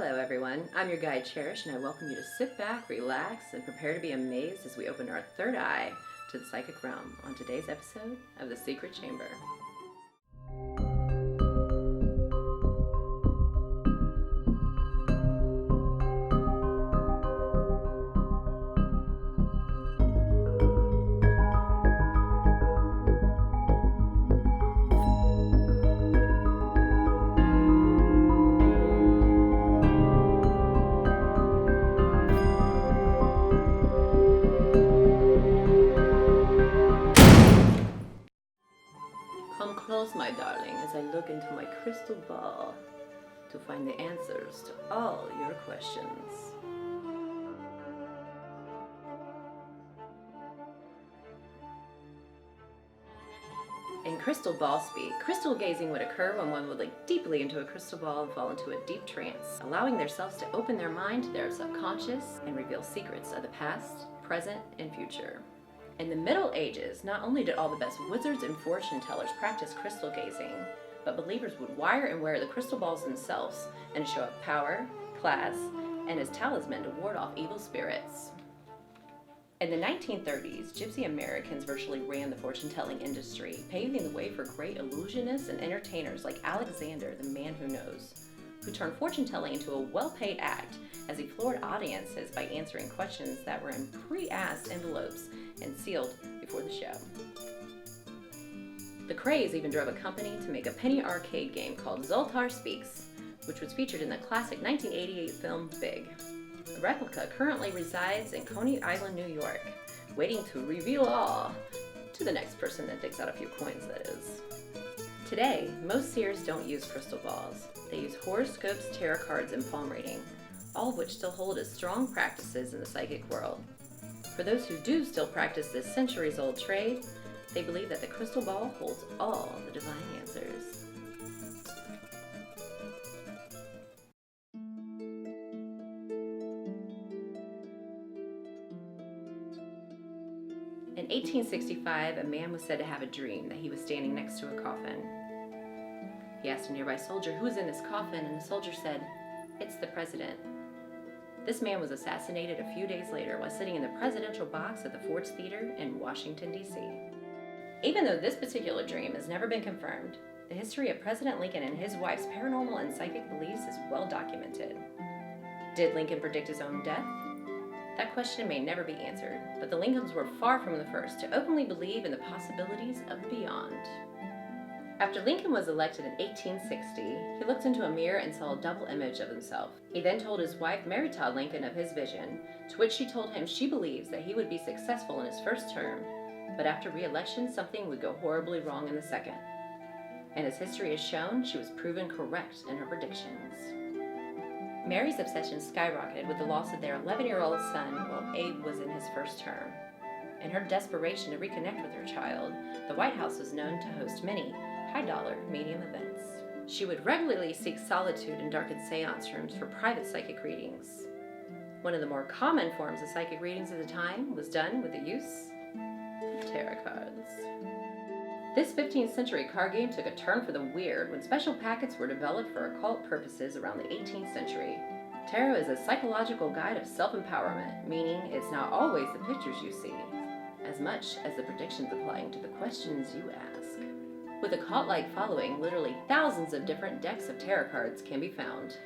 Hello everyone, I'm your guide Cherish and I welcome you to sit back, relax, and prepare to be amazed as we open our third eye to the psychic realm on today's episode of The Secret Chamber. Come close, my darling, as I look into my crystal ball to find the answers to all your questions. In crystal ball speak, crystal gazing would occur when one would look deeply into a crystal ball and fall into a deep trance, allowing themselves to open their mind to their subconscious and reveal secrets of the past, present, and future. In the Middle Ages, not only did all the best wizards and fortune tellers practice crystal gazing, but believers would wire and wear the crystal balls themselves and to show up power, class, and as talisman to ward off evil spirits. In the 1930s, Gypsy Americans virtually ran the fortune-telling industry, paving the way for great illusionists and entertainers like Alexander, the Man Who Knows, who turned fortune-telling into a well-paid act as he floored audiences by answering questions that were in pre-asked envelopes and sealed before the show. The craze even drove a company to make a penny arcade game called Zoltar Speaks, which was featured in the classic 1988 film Big. A replica currently resides in Coney Island, New York, waiting to reveal all to the next person that digs out a few coins, that is. Today, most seers don't use crystal balls. They use horoscopes, tarot cards, and palm reading, all of which still hold as strong practices in the psychic world. For those who do still practice this centuries-old trade, they believe that the crystal ball holds all the divine answers. In 1865, a man was said to have a dream that he was standing next to a coffin. He asked a nearby soldier who was in this coffin, and the soldier said, "It's the president." This man was assassinated a few days later while sitting in the presidential box at the Ford's Theater in Washington, D.C. Even though this particular dream has never been confirmed, the history of President Lincoln and his wife's paranormal and psychic beliefs is well documented. Did Lincoln predict his own death? That question may never be answered, but the Lincolns were far from the first to openly believe in the possibilities of beyond. After Lincoln was elected in 1860, he looked into a mirror and saw a double image of himself. He then told his wife, Mary Todd Lincoln, of his vision, to which she told him she believes that he would be successful in his first term, but after re-election, something would go horribly wrong in the second. And as history has shown, she was proven correct in her predictions. Mary's obsession skyrocketed with the loss of their 11-year-old son while Abe was in his first term. In her desperation to reconnect with her child, the White House was known to host many high-dollar medium events. She would regularly seek solitude in darkened seance rooms for private psychic readings. One of the more common forms of psychic readings at the time was done with the use of tarot cards. This 15th century card game took a turn for the weird when special packets were developed for occult purposes around the 18th century. Tarot is a psychological guide of self-empowerment, meaning it's not always the pictures you see, as much as the predictions applying to the questions you ask. With a cult-like following, literally thousands of different decks of tarot cards can be found.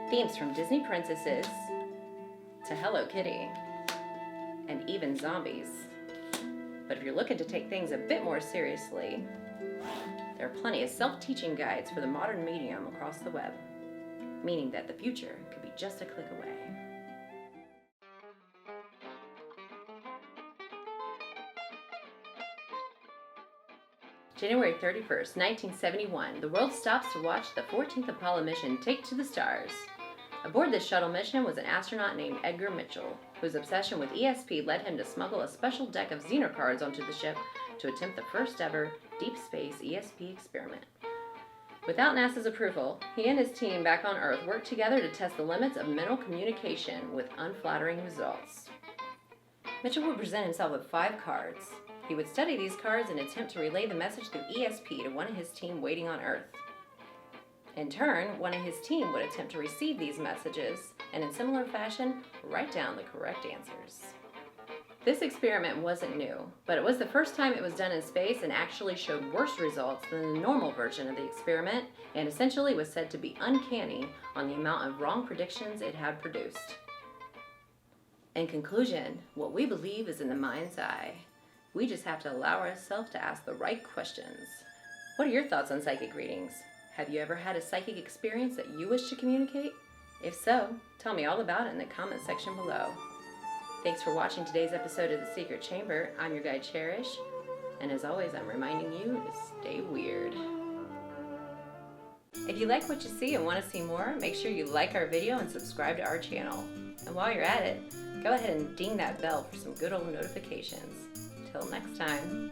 Themes from Disney princesses to Hello Kitty, and even zombies. But if you're looking to take things a bit more seriously, there are plenty of self-teaching guides for the modern medium across the web, meaning that the future could be just a click away. January 31st, 1971, the world stops to watch the 14th Apollo mission take to the stars. Aboard this shuttle mission was an astronaut named Edgar Mitchell, whose obsession with ESP led him to smuggle a special deck of Xener cards onto the ship to attempt the first ever deep space ESP experiment. Without NASA's approval, he and his team back on Earth worked together to test the limits of mental communication with unflattering results. Mitchell would present himself with 5 cards. He would study these cards and attempt to relay the message through ESP to one of his team waiting on Earth. In turn, one of his team would attempt to receive these messages and in similar fashion, write down the correct answers. This experiment wasn't new, but it was the first time it was done in space and actually showed worse results than the normal version of the experiment, and essentially was said to be uncanny on the amount of wrong predictions it had produced. In conclusion, what we believe is in the mind's eye. We just have to allow ourselves to ask the right questions. What are your thoughts on psychic readings? Have you ever had a psychic experience that you wish to communicate? If so, tell me all about it in the comment section below. Thanks for watching today's episode of The Secret Chamber. I'm your guide, Cherish, and as always, I'm reminding you to stay weird. If you like what you see and want to see more, make sure you like our video and subscribe to our channel. And while you're at it, go ahead and ding that bell for some good old notifications. Till next time.